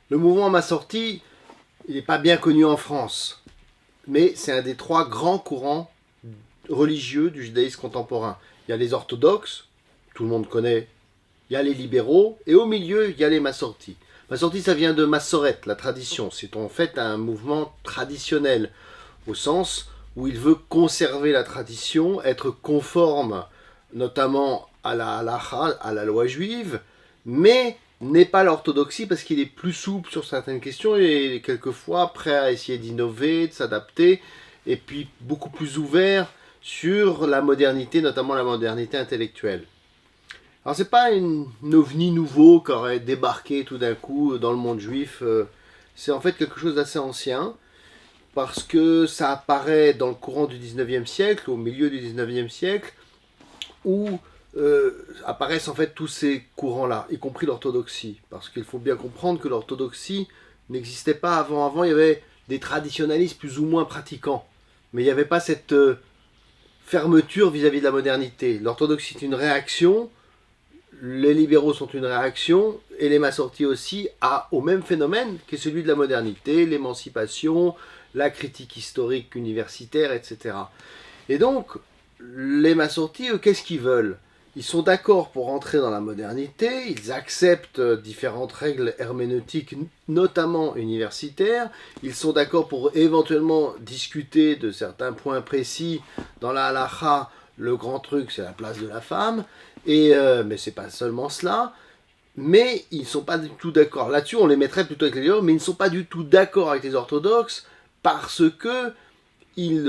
Le mouvement Massorti, il n'est pas bien connu en France, mais c'est un des trois grands courants religieux du judaïsme contemporain. Il y a les orthodoxes, tout le monde connaît, il y a les libéraux, et au milieu, il y a les Massorti. Massorti, ça vient de Massoret, la tradition. C'est en fait un mouvement traditionnel, au sens où il veut conserver la tradition, être conforme notamment à la halacha, à la loi juive, mais n'est pas l'orthodoxie parce qu'il est plus souple sur certaines questions et quelquefois prêt à essayer d'innover, de s'adapter, et puis beaucoup plus ouvert sur la modernité, notamment la modernité intellectuelle. Alors c'est pas un ovni nouveau qui aurait débarqué tout d'un coup dans le monde juif, c'est en fait quelque chose d'assez ancien, parce que ça apparaît dans le courant du 19e siècle, au milieu du 19e siècle, où apparaissent en fait tous ces courants-là, y compris l'orthodoxie. Parce qu'il faut bien comprendre que l'orthodoxie n'existait pas avant. Avant, il y avait des traditionalistes plus ou moins pratiquants. Mais il n'y avait pas cette fermeture vis-à-vis de la modernité. L'orthodoxie est une réaction, les libéraux sont une réaction, et les massortis aussi, au même phénomène qui est celui de la modernité, l'émancipation, la critique historique universitaire, etc. Et donc, les massortis, eux, qu'est-ce qu'ils veulent? Ils sont d'accord pour entrer dans la modernité, ils acceptent différentes règles herméneutiques, notamment universitaires, ils sont d'accord pour éventuellement discuter de certains points précis. Dans la halacha, le grand truc, c'est la place de la femme, mais c'est pas seulement cela. Mais ils ne sont pas du tout d'accord. Là-dessus, on les mettrait plutôt avec les libéraux, mais ils ne sont pas du tout d'accord avec les orthodoxes parce que ils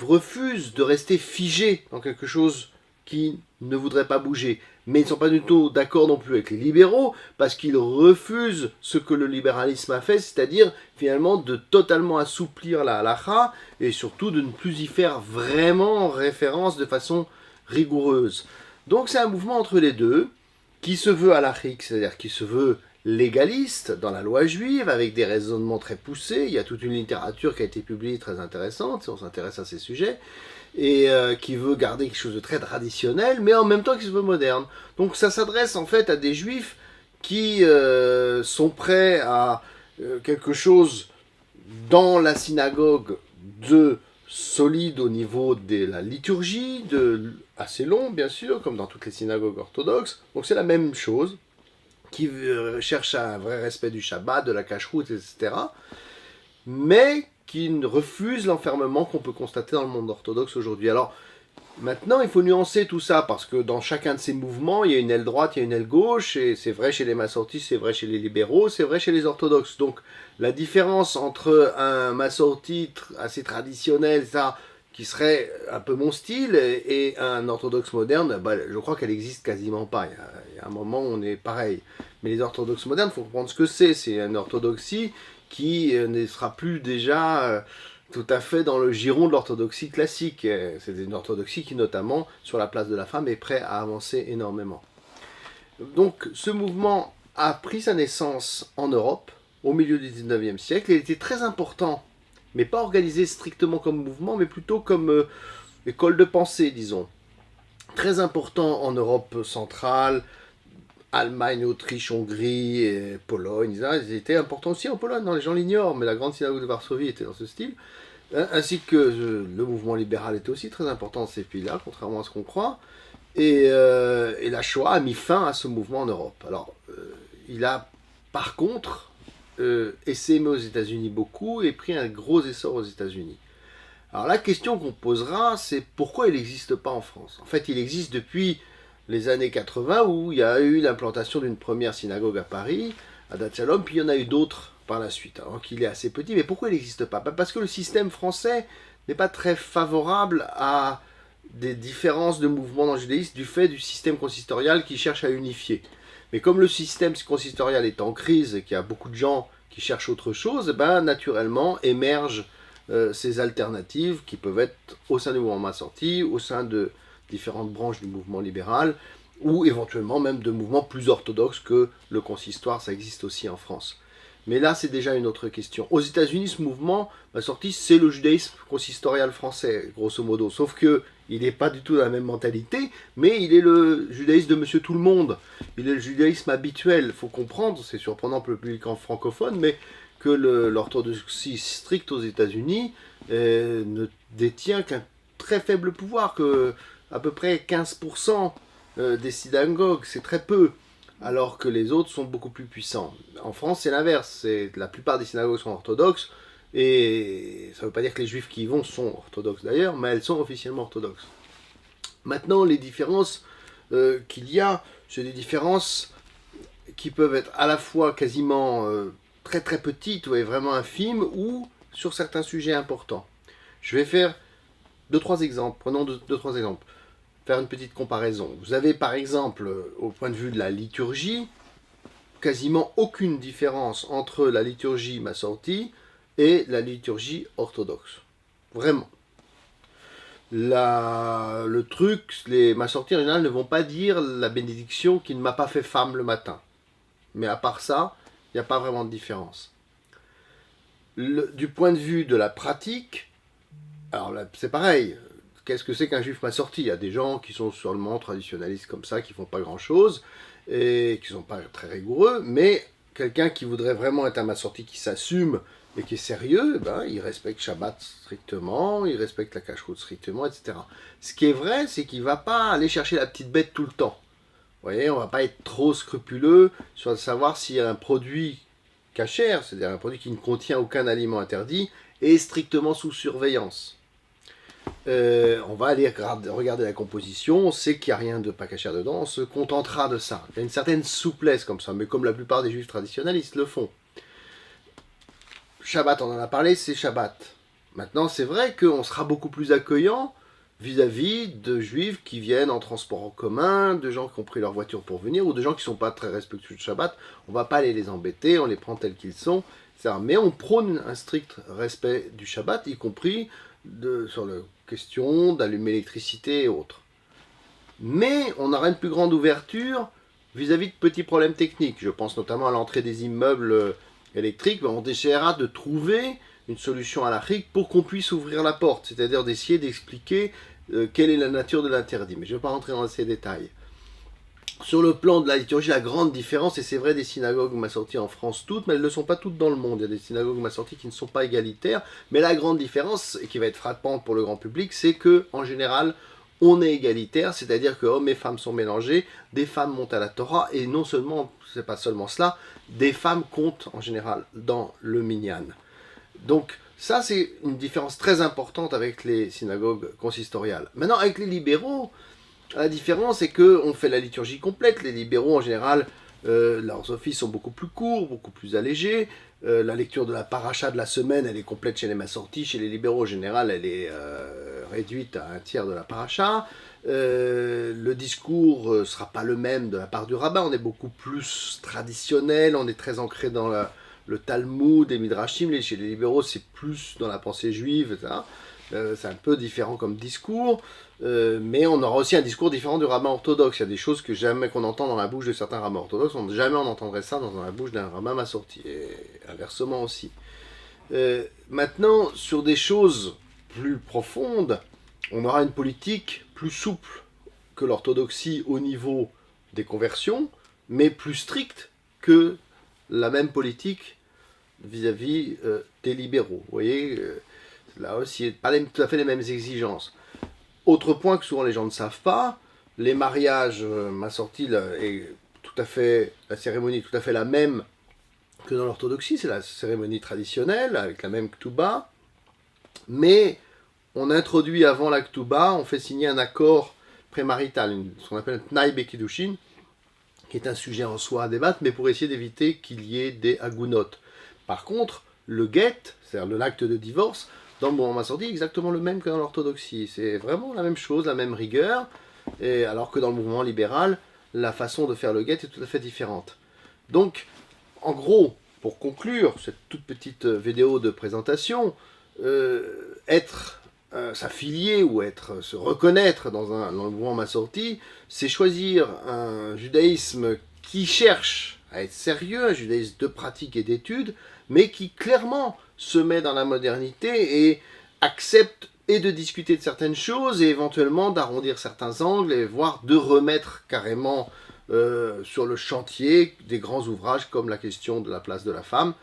refusent de rester figés dans quelque chose qui ne voudrait pas bouger. Mais ils ne sont pas du tout d'accord non plus avec les libéraux, parce qu'ils refusent ce que le libéralisme a fait, c'est-à-dire finalement de totalement assouplir la halacha, et surtout de ne plus y faire vraiment référence de façon rigoureuse. Donc c'est un mouvement entre les deux, qui se veut halachique, c'est-à-dire qui se veut légaliste dans la loi juive, avec des raisonnements très poussés. Il y a toute une littérature qui a été publiée très intéressante, si on s'intéresse à ces sujets, et qui veut garder quelque chose de très traditionnel, mais en même temps qui se veut moderne. Donc ça s'adresse en fait à des juifs qui sont prêts à quelque chose dans la synagogue de solide au niveau de la liturgie, assez long bien sûr, comme dans toutes les synagogues orthodoxes. Donc c'est la même chose, qui cherche un vrai respect du Shabbat, de la cacheroute, etc., mais qui refuse l'enfermement qu'on peut constater dans le monde orthodoxe aujourd'hui. Alors, maintenant, il faut nuancer tout ça, parce que dans chacun de ces mouvements, il y a une aile droite, il y a une aile gauche, et c'est vrai chez les massortis, c'est vrai chez les libéraux, c'est vrai chez les orthodoxes. Donc, la différence entre un massorti assez traditionnel, ça, qui serait un peu mon style, et un orthodoxe moderne, bah, je crois qu'elle existe quasiment pas. Il y a un moment où on est pareil. Mais les orthodoxes modernes, il faut comprendre ce que c'est. C'est une orthodoxie qui ne sera plus déjà tout à fait dans le giron de l'orthodoxie classique. C'est une orthodoxie qui, notamment, sur la place de la femme, est prêt à avancer énormément. Donc, ce mouvement a pris sa naissance en Europe, au milieu du 19e siècle. Il était très important, mais pas organisé strictement comme mouvement, mais plutôt comme école de pensée, disons. Très important en Europe centrale, Allemagne, Autriche, Hongrie, et Pologne, ils étaient importants aussi en Pologne, non, les gens l'ignorent, mais la grande synagogue de Varsovie était dans ce style, ainsi que le mouvement libéral était aussi très important dans ces pays-là, contrairement à ce qu'on croit, et la Shoah a mis fin à ce mouvement en Europe. Alors, il a par contre essaimé aux États-Unis beaucoup et pris un gros essor aux États-Unis. Alors la question qu'on posera, c'est pourquoi il n'existe pas en France. En fait, il existe depuis les années 80 où il y a eu l'implantation d'une première synagogue à Paris, à Dat Shalom, puis il y en a eu d'autres par la suite. Alors qu'il est assez petit, mais pourquoi il n'existe pas? Parce que le système français n'est pas très favorable à des différences de mouvements dans le judaïsme du fait du système consistorial qui cherche à unifier. Mais comme le système consistorial est en crise et qu'il y a beaucoup de gens qui cherchent autre chose, ben, naturellement émergent ces alternatives qui peuvent être au sein du mouvement Massorti, au sein de différentes branches du mouvement libéral, ou éventuellement même de mouvements plus orthodoxes que le consistoire, ça existe aussi en France. Mais là, c'est déjà une autre question. Aux États-Unis, ce mouvement Massorti, c'est le judaïsme consistorial français, grosso modo, sauf que Il n'est pas du tout dans la même mentalité, mais il est le judaïsme de Monsieur Tout-le-Monde. Il est le judaïsme habituel. Il faut comprendre, c'est surprenant pour le public francophone, mais que l'orthodoxie stricte aux États-Unis ne détient qu'un très faible pouvoir, que à peu près 15% des synagogues, c'est très peu, alors que les autres sont beaucoup plus puissants. En France, c'est l'inverse. La plupart des synagogues sont orthodoxes, et ça ne veut pas dire que les juifs qui y vont sont orthodoxes d'ailleurs, mais elles sont officiellement orthodoxes. Maintenant, les différences qu'il y a, c'est des différences qui peuvent être à la fois quasiment très très petites, ouais, vraiment infimes, ou sur certains sujets importants. Je vais faire 2-3 exemples. Prenons 2-3 exemples. Faire une petite comparaison. Vous avez par exemple, au point de vue de la liturgie, quasiment aucune différence entre la liturgie massorti et la liturgie orthodoxe. Vraiment. Le truc, les massortis en général ne vont pas dire la bénédiction qui ne m'a pas fait femme le matin. Mais à part ça, il n'y a pas vraiment de différence. Du point de vue de la pratique, alors là, c'est pareil. Qu'est-ce que c'est qu'un juif massorti? Il y a des gens qui sont seulement traditionnalistes comme ça, qui font pas grand-chose, et qui sont pas très rigoureux, mais quelqu'un qui voudrait vraiment être un massorti qui s'assume et qui est sérieux, ben, il respecte Shabbat strictement, il respecte la cacheroute strictement, etc. Ce qui est vrai, c'est qu'il ne va pas aller chercher la petite bête tout le temps. Vous voyez, on ne va pas être trop scrupuleux sur savoir si un produit cachère, c'est-à-dire un produit qui ne contient aucun aliment interdit, est strictement sous surveillance. On va aller regarder la composition, on sait qu'il n'y a rien de pas cachère dedans, on se contentera de ça. Il y a une certaine souplesse comme ça, mais comme la plupart des juifs traditionnalistes le font. Shabbat, on en a parlé, c'est Shabbat. Maintenant, c'est vrai qu'on sera beaucoup plus accueillant vis-à-vis de juifs qui viennent en transport en commun, de gens qui ont pris leur voiture pour venir, ou de gens qui ne sont pas très respectueux de Shabbat. On ne va pas aller les embêter, on les prend tels qu'ils sont, etc. Mais on prône un strict respect du Shabbat, y compris sur la question d'allumer l'électricité et autres. Mais on aura une plus grande ouverture vis-à-vis de petits problèmes techniques. Je pense notamment à l'entrée des immeubles électrique, on essaiera de trouver une solution à l'Afrique pour qu'on puisse ouvrir la porte, c'est-à-dire d'essayer d'expliquer quelle est la nature de l'interdit. Mais je ne vais pas rentrer dans ces détails. Sur le plan de la liturgie, la grande différence, et c'est vrai des synagogues massorties en France toutes, mais elles ne le sont pas toutes dans le monde. Il y a des synagogues massorties qui ne sont pas égalitaires, mais la grande différence, et qui va être frappante pour le grand public, c'est que en général, on est égalitaire, c'est-à-dire que hommes et femmes sont mélangés, des femmes montent à la Torah, et non seulement, c'est pas seulement cela, des femmes comptent en général dans le minyan. Donc ça c'est une différence très importante avec les synagogues consistoriales. Maintenant avec les libéraux, la différence c'est qu'on fait la liturgie complète. Les libéraux en général, leurs offices sont beaucoup plus courts, beaucoup plus allégés. La lecture de la paracha de la semaine, elle est complète chez les massortis. Chez les libéraux, en général, elle est réduite à un tiers de la paracha. Le discours ne sera pas le même de la part du rabbin. On est beaucoup plus traditionnel, on est très ancré dans le Talmud et Midrashim. Chez les libéraux, c'est plus dans la pensée juive, etc. C'est un peu différent comme discours, mais on aura aussi un discours différent du rabbin orthodoxe. Il y a des choses que jamais qu'on entend dans la bouche de certains rabbins orthodoxes, jamais on entendrait ça dans la bouche d'un rabbin massorti, et inversement aussi. Maintenant, sur des choses plus profondes, on aura une politique plus souple que l'orthodoxie au niveau des conversions, mais plus stricte que la même politique vis-à-vis des libéraux. Vous voyez, là aussi, pas tout à fait les mêmes exigences. Autre point que souvent les gens ne savent pas, les mariages massortis est tout à fait, la cérémonie est tout à fait la même que dans l'orthodoxie, c'est la cérémonie traditionnelle avec la même ketouba, mais on introduit avant la ketouba, on fait signer un accord prémarital, ce qu'on appelle Tnaï Bekidushin, qui est un sujet en soi à débattre, mais pour essayer d'éviter qu'il y ait des agounot. Par contre, le get, c'est-à-dire l'acte de divorce, dans le mouvement massorti, est exactement le même que dans l'orthodoxie. C'est vraiment la même chose, la même rigueur, et alors que dans le mouvement libéral, la façon de faire le get est tout à fait différente. Donc, en gros, pour conclure cette toute petite vidéo de présentation, s'affilier ou se reconnaître dans le mouvement massorti, c'est choisir un judaïsme qui cherche à être sérieux, un judaïsme de pratique et d'étude, mais qui clairement se met dans la modernité et accepte et de discuter de certaines choses et éventuellement d'arrondir certains angles et voire de remettre carrément sur le chantier des grands ouvrages comme la question de la place de la femme,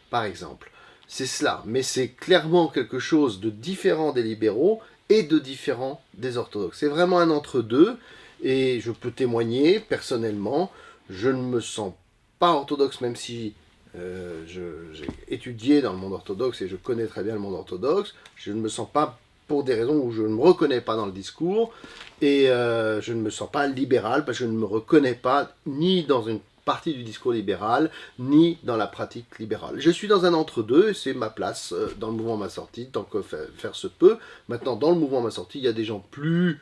par exemple. C'est cela, mais c'est clairement quelque chose de différent des libéraux et de différent des orthodoxes. C'est vraiment un entre-deux, et je peux témoigner personnellement, je ne me sens pas orthodoxe, même si j'ai étudié dans le monde orthodoxe et je connais très bien le monde orthodoxe. Je ne me sens pas, pour des raisons où je ne me reconnais pas dans le discours, et je ne me sens pas libéral parce que je ne me reconnais pas ni dans une partie du discours libéral, ni dans la pratique libérale. Je suis dans un entre-deux, et c'est ma place dans le mouvement Ma Sortie, tant que faire se peut. Maintenant, dans le mouvement Ma Sortie, il y a des gens plus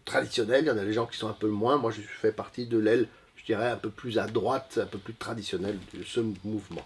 traditionnels, il y en a des gens qui sont un peu moins. Moi, je fais partie de l'aile, je dirais, un peu plus à droite, un peu plus traditionnelle de ce mouvement.